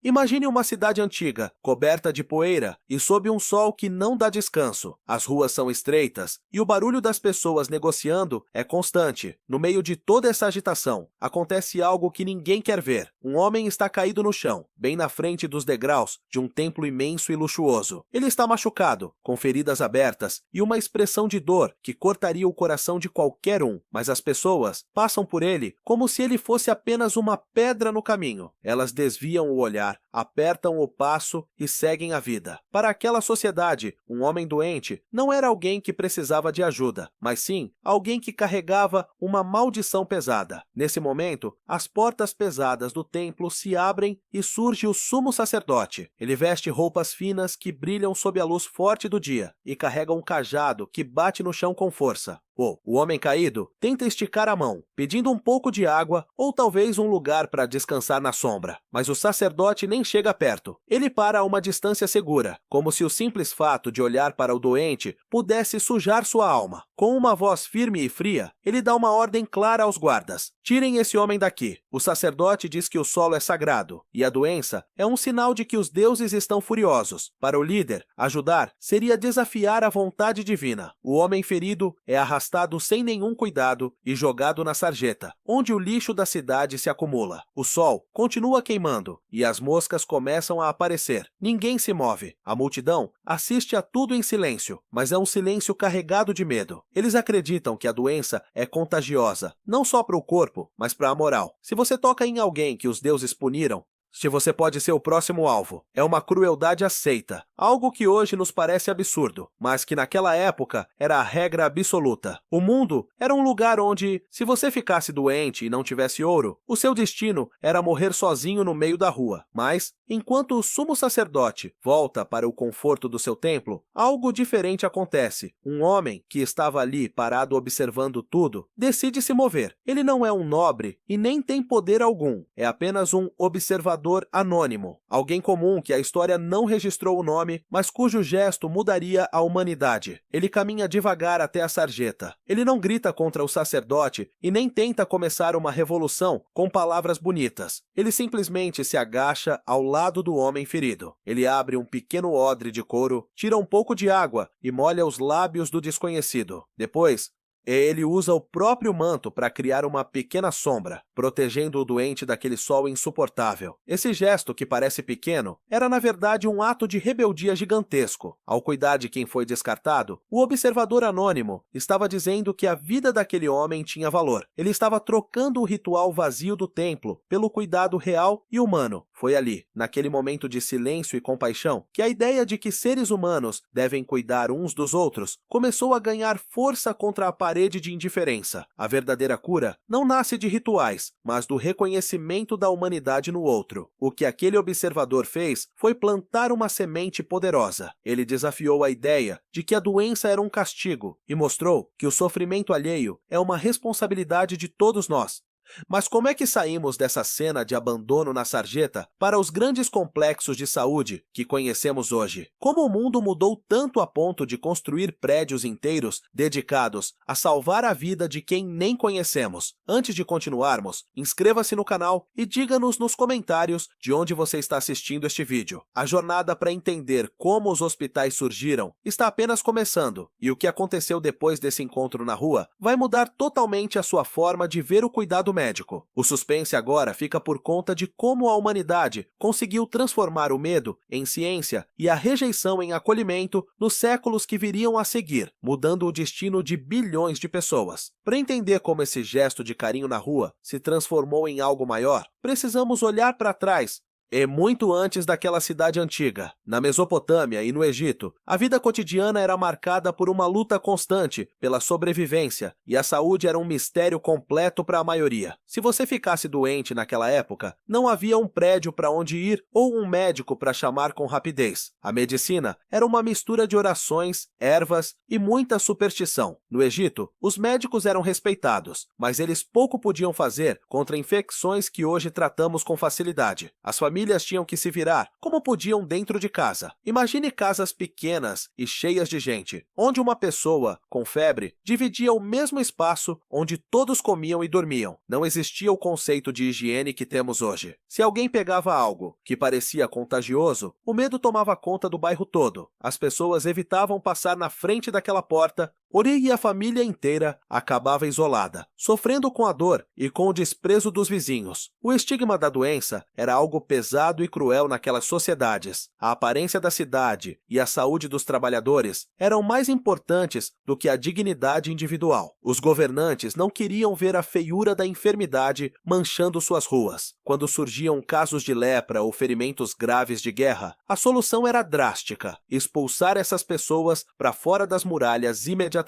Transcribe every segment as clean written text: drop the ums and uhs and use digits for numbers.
Imagine uma cidade antiga, coberta de poeira e sob um sol que não dá descanso. As ruas são estreitas e o barulho das pessoas negociando é constante. No meio de toda essa agitação, acontece algo que ninguém quer ver. Um homem está caído no chão, bem na frente dos degraus de um templo imenso e luxuoso. Ele está machucado, com feridas abertas e uma expressão de dor que cortaria o coração de qualquer um, mas as pessoas passam por ele como se ele fosse apenas uma pedra no caminho. Elas desviam o olhar, apertam o passo e seguem a vida. Para aquela sociedade, um homem doente não era alguém que precisava de ajuda, mas sim alguém que carregava uma maldição pesada. Nesse momento, as portas pesadas do templo se abrem e surge o sumo sacerdote. Ele veste roupas finas que brilham sob a luz forte do dia e carrega um cajado que bate no chão com força. O homem caído tenta esticar a mão, pedindo um pouco de água ou talvez um lugar para descansar na sombra. Mas o sacerdote nem chega perto. Ele para a uma distância segura, como se o simples fato de olhar para o doente pudesse sujar sua alma. Com uma voz firme e fria, ele dá uma ordem clara aos guardas. Tirem esse homem daqui. O sacerdote diz que o solo é sagrado, e a doença é um sinal de que os deuses estão furiosos. Para o líder, ajudar seria desafiar a vontade divina. O homem ferido é arrastado sem nenhum cuidado e jogado na sarjeta, onde o lixo da cidade se acumula. O sol continua queimando e as moscas começam a aparecer. Ninguém se move. A multidão assiste a tudo em silêncio, mas é um silêncio carregado de medo. Eles acreditam que a doença é contagiosa, não só para o corpo, mas para a moral. Se você toca em alguém que os deuses puniram, você pode ser o próximo alvo. É uma crueldade aceita, algo que hoje nos parece absurdo, mas que naquela época era a regra absoluta. O mundo era um lugar onde, se você ficasse doente e não tivesse ouro, o seu destino era morrer sozinho no meio da rua. Mas, enquanto o sumo sacerdote volta para o conforto do seu templo, algo diferente acontece. Um homem que estava ali parado observando tudo, decide se mover. Ele não é um nobre e nem tem poder algum. É apenas um observador anônimo, alguém comum que a história não registrou o nome, mas cujo gesto mudaria a humanidade. Ele caminha devagar até a sarjeta. Ele não grita contra o sacerdote e nem tenta começar uma revolução com palavras bonitas. Ele simplesmente se agacha ao lado do homem ferido. Ele abre um pequeno odre de couro, tira um pouco de água e molha os lábios do desconhecido. Depois, ele usa o próprio manto para criar uma pequena sombra, protegendo o doente daquele sol insuportável. Esse gesto, que parece pequeno, era na verdade um ato de rebeldia gigantesco. Ao cuidar de quem foi descartado, o observador anônimo estava dizendo que a vida daquele homem tinha valor. Ele estava trocando o ritual vazio do templo pelo cuidado real e humano. Foi ali, naquele momento de silêncio e compaixão, que a ideia de que seres humanos devem cuidar uns dos outros começou a ganhar força contra a parede de indiferença. A verdadeira cura não nasce de rituais, mas do reconhecimento da humanidade no outro. O que aquele observador fez foi plantar uma semente poderosa. Ele desafiou a ideia de que a doença era um castigo e mostrou que o sofrimento alheio é uma responsabilidade de todos nós. Mas como é que saímos dessa cena de abandono na sarjeta para os grandes complexos de saúde que conhecemos hoje? Como o mundo mudou tanto a ponto de construir prédios inteiros dedicados a salvar a vida de quem nem conhecemos? Antes de continuarmos, inscreva-se no canal e diga-nos nos comentários de onde você está assistindo este vídeo. A jornada para entender como os hospitais surgiram está apenas começando, e o que aconteceu depois desse encontro na rua vai mudar totalmente a sua forma de ver o cuidado médico. O suspense agora fica por conta de como a humanidade conseguiu transformar o medo em ciência e a rejeição em acolhimento nos séculos que viriam a seguir, mudando o destino de bilhões de pessoas. Para entender como esse gesto de carinho na rua se transformou em algo maior, precisamos olhar para trás. E muito antes daquela cidade antiga, na Mesopotâmia e no Egito, a vida cotidiana era marcada por uma luta constante pela sobrevivência e a saúde era um mistério completo para a maioria. Se você ficasse doente naquela época, não havia um prédio para onde ir ou um médico para chamar com rapidez. A medicina era uma mistura de orações, ervas e muita superstição. No Egito, os médicos eram respeitados, mas eles pouco podiam fazer contra infecções que hoje tratamos com facilidade. As famílias famílias tinham que se virar como podiam dentro de casa. Imagine casas pequenas e cheias de gente, onde uma pessoa com febre dividia o mesmo espaço onde todos comiam e dormiam. Não existia o conceito de higiene que temos hoje. Se alguém pegava algo que parecia contagioso, o medo tomava conta do bairro todo. As pessoas evitavam passar na frente daquela porta. Ori e a família inteira acabava isolada, sofrendo com a dor e com o desprezo dos vizinhos. O estigma da doença era algo pesado e cruel naquelas sociedades. A aparência da cidade e a saúde dos trabalhadores eram mais importantes do que a dignidade individual. Os governantes não queriam ver a feiura da enfermidade manchando suas ruas. Quando surgiam casos de lepra ou ferimentos graves de guerra, a solução era drástica: expulsar essas pessoas para fora das muralhas imediatamente.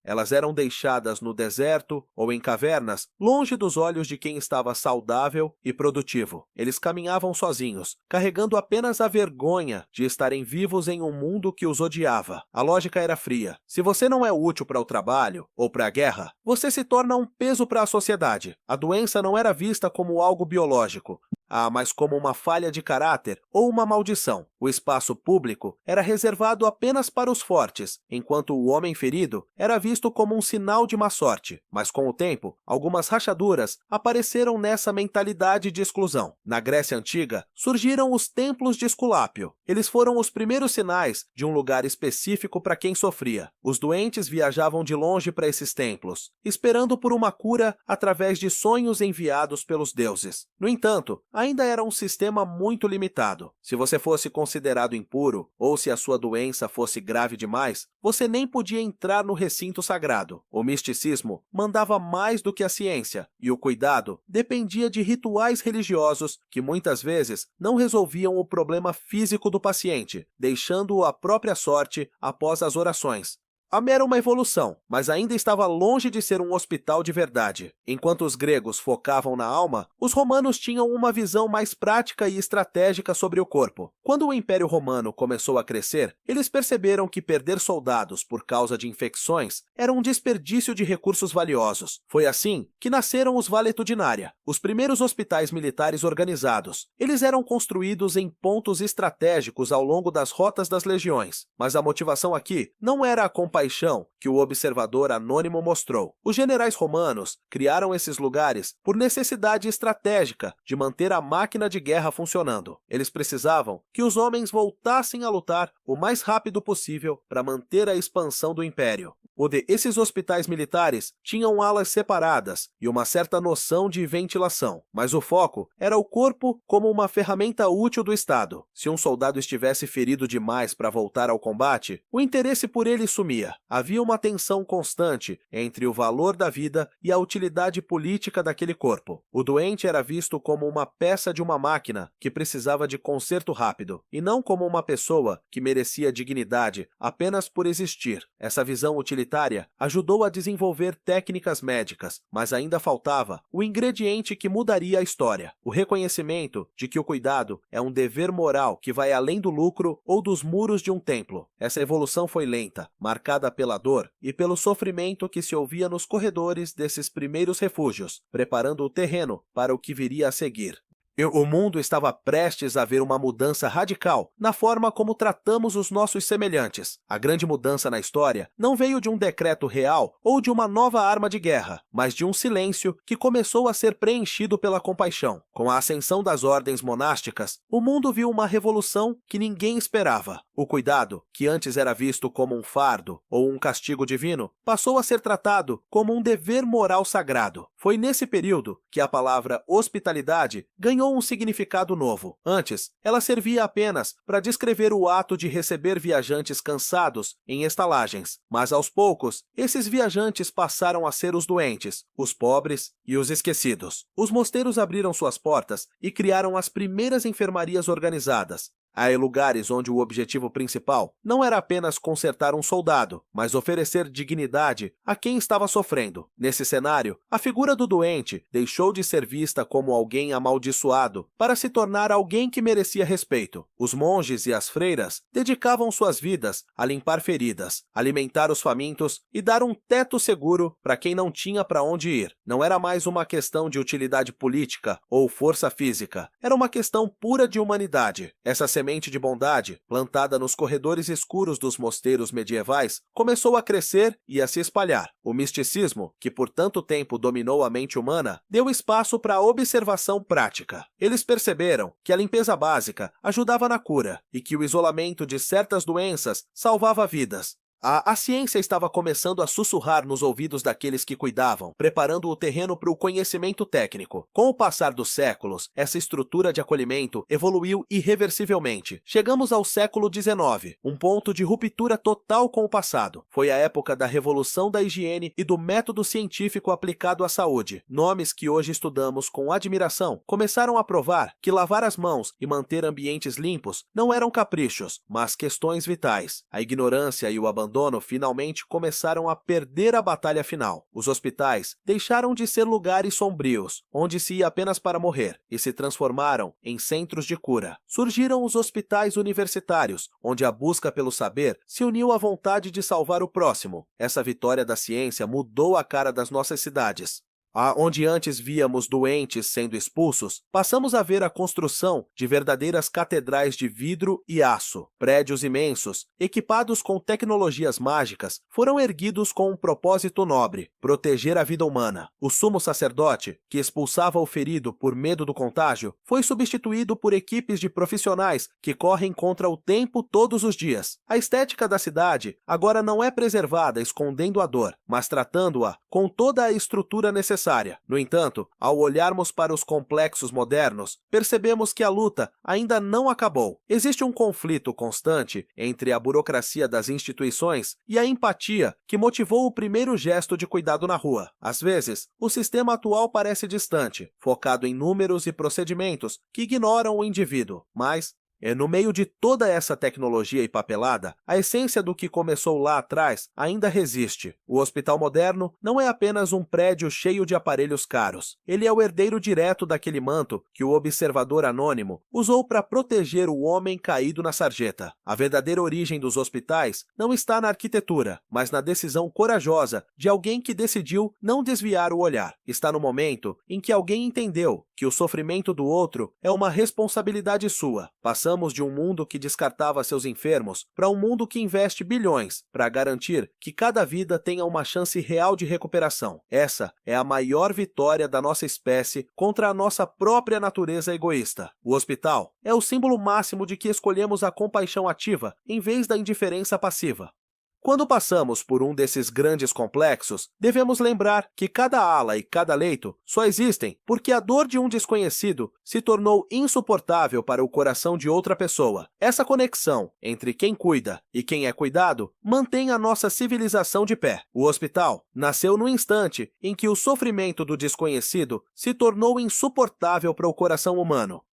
Elas eram deixadas no deserto ou em cavernas, longe dos olhos de quem estava saudável e produtivo. Eles caminhavam sozinhos, carregando apenas a vergonha de estarem vivos em um mundo que os odiava. A lógica era fria. Se você não é útil para o trabalho ou para a guerra, você se torna um peso para a sociedade. A doença não era vista como algo biológico, mas como uma falha de caráter ou uma maldição. O espaço público era reservado apenas para os fortes, enquanto o homem ferido era visto como um sinal de má sorte. Mas com o tempo, algumas rachaduras apareceram nessa mentalidade de exclusão. Na Grécia Antiga, surgiram os templos de Esculápio. Eles foram os primeiros sinais de um lugar específico para quem sofria. Os doentes viajavam de longe para esses templos, esperando por uma cura através de sonhos enviados pelos deuses. No entanto, ainda era um sistema muito limitado. Se você fosse considerado impuro, ou se a sua doença fosse grave demais, você nem podia entrar no recinto sagrado. O misticismo mandava mais do que a ciência, e o cuidado dependia de rituais religiosos que muitas vezes não resolviam o problema físico do paciente, deixando-o à própria sorte após as orações. Era uma evolução, mas ainda estava longe de ser um hospital de verdade. Enquanto os gregos focavam na alma, os romanos tinham uma visão mais prática e estratégica sobre o corpo. Quando o Império Romano começou a crescer, eles perceberam que perder soldados por causa de infecções era um desperdício de recursos valiosos. Foi assim que nasceram os Valetudinária, os primeiros hospitais militares organizados. Eles eram construídos em pontos estratégicos ao longo das rotas das legiões, mas a motivação aqui não era a compaixão que o observador anônimo mostrou. Os generais romanos criaram esses lugares por necessidade estratégica de manter a máquina de guerra funcionando. Eles precisavam que os homens voltassem a lutar o mais rápido possível para manter a expansão do império. Esses hospitais militares tinham alas separadas e uma certa noção de ventilação, mas o foco era o corpo como uma ferramenta útil do Estado. Se um soldado estivesse ferido demais para voltar ao combate, o interesse por ele sumia. Havia uma tensão constante entre o valor da vida e a utilidade política daquele corpo. O doente era visto como uma peça de uma máquina que precisava de conserto rápido, e não como uma pessoa que merecia dignidade apenas por existir. Essa visão utilitária ajudou a desenvolver técnicas médicas, mas ainda faltava o ingrediente que mudaria a história: o reconhecimento de que o cuidado é um dever moral que vai além do lucro ou dos muros de um templo. Essa evolução foi lenta, marcada pela dor e pelo sofrimento que se ouvia nos corredores desses primeiros refúgios, preparando o terreno para o que viria a seguir. O mundo estava prestes a ver uma mudança radical na forma como tratamos os nossos semelhantes. A grande mudança na história não veio de um decreto real ou de uma nova arma de guerra, mas de um silêncio que começou a ser preenchido pela compaixão. Com a ascensão das ordens monásticas, o mundo viu uma revolução que ninguém esperava. O cuidado, que antes era visto como um fardo ou um castigo divino, passou a ser tratado como um dever moral sagrado. Foi nesse período que a palavra hospitalidade ganhou um significado novo. Antes, ela servia apenas para descrever o ato de receber viajantes cansados em estalagens, mas aos poucos, esses viajantes passaram a ser os doentes, os pobres e os esquecidos. Os mosteiros abriram suas portas e criaram as primeiras enfermarias organizadas. Há lugares onde o objetivo principal não era apenas consertar um soldado, mas oferecer dignidade a quem estava sofrendo. Nesse cenário, a figura do doente deixou de ser vista como alguém amaldiçoado para se tornar alguém que merecia respeito. Os monges e as freiras dedicavam suas vidas a limpar feridas, alimentar os famintos e dar um teto seguro para quem não tinha para onde ir. Não era mais uma questão de utilidade política ou força física, era uma questão pura de humanidade. Essa semente de bondade, plantada nos corredores escuros dos mosteiros medievais, começou a crescer e a se espalhar. O misticismo, que por tanto tempo dominou a mente humana, deu espaço para a observação prática. Eles perceberam que a limpeza básica ajudava na cura e que o isolamento de certas doenças salvava vidas. A ciência estava começando a sussurrar nos ouvidos daqueles que cuidavam, preparando o terreno para o conhecimento técnico. Com o passar dos séculos, essa estrutura de acolhimento evoluiu irreversivelmente. Chegamos ao século XIX, um ponto de ruptura total com o passado. Foi a época da revolução da higiene e do método científico aplicado à saúde. Nomes que hoje estudamos com admiração começaram a provar que lavar as mãos e manter ambientes limpos não eram caprichos, mas questões vitais. A ignorância e o abandono finalmente começaram a perder a batalha final. Os hospitais deixaram de ser lugares sombrios, onde se ia apenas para morrer, e se transformaram em centros de cura. Surgiram os hospitais universitários, onde a busca pelo saber se uniu à vontade de salvar o próximo. Essa vitória da ciência mudou a cara das nossas cidades. Onde antes víamos doentes sendo expulsos, passamos a ver a construção de verdadeiras catedrais de vidro e aço. Prédios imensos, equipados com tecnologias mágicas, foram erguidos com um propósito nobre: proteger a vida humana. O sumo sacerdote, que expulsava o ferido por medo do contágio, foi substituído por equipes de profissionais que correm contra o tempo todos os dias. A estética da cidade agora não é preservada escondendo a dor, mas tratando-a com toda a estrutura necessária. No entanto, ao olharmos para os complexos modernos, percebemos que a luta ainda não acabou. Existe um conflito constante entre a burocracia das instituições e a empatia que motivou o primeiro gesto de cuidado na rua. Às vezes, o sistema atual parece distante, focado em números e procedimentos que ignoram o indivíduo, mas no meio de toda essa tecnologia e papelada, a essência do que começou lá atrás ainda resiste. O hospital moderno não é apenas um prédio cheio de aparelhos caros. Ele é o herdeiro direto daquele manto que o observador anônimo usou para proteger o homem caído na sarjeta. A verdadeira origem dos hospitais não está na arquitetura, mas na decisão corajosa de alguém que decidiu não desviar o olhar. Está no momento em que alguém entendeu que o sofrimento do outro é uma responsabilidade sua. Passamos de um mundo que descartava seus enfermos para um mundo que investe bilhões para garantir que cada vida tenha uma chance real de recuperação. Essa é a maior vitória da nossa espécie contra a nossa própria natureza egoísta. O hospital é o símbolo máximo de que escolhemos a compaixão ativa em vez da indiferença passiva. Quando passamos por um desses grandes complexos, devemos lembrar que cada ala e cada leito só existem porque a dor de um desconhecido se tornou insuportável para o coração de outra pessoa. Essa conexão entre quem cuida e quem é cuidado mantém a nossa civilização de pé. O hospital nasceu no instante em que o sofrimento do desconhecido se tornou insuportável para o coração humano.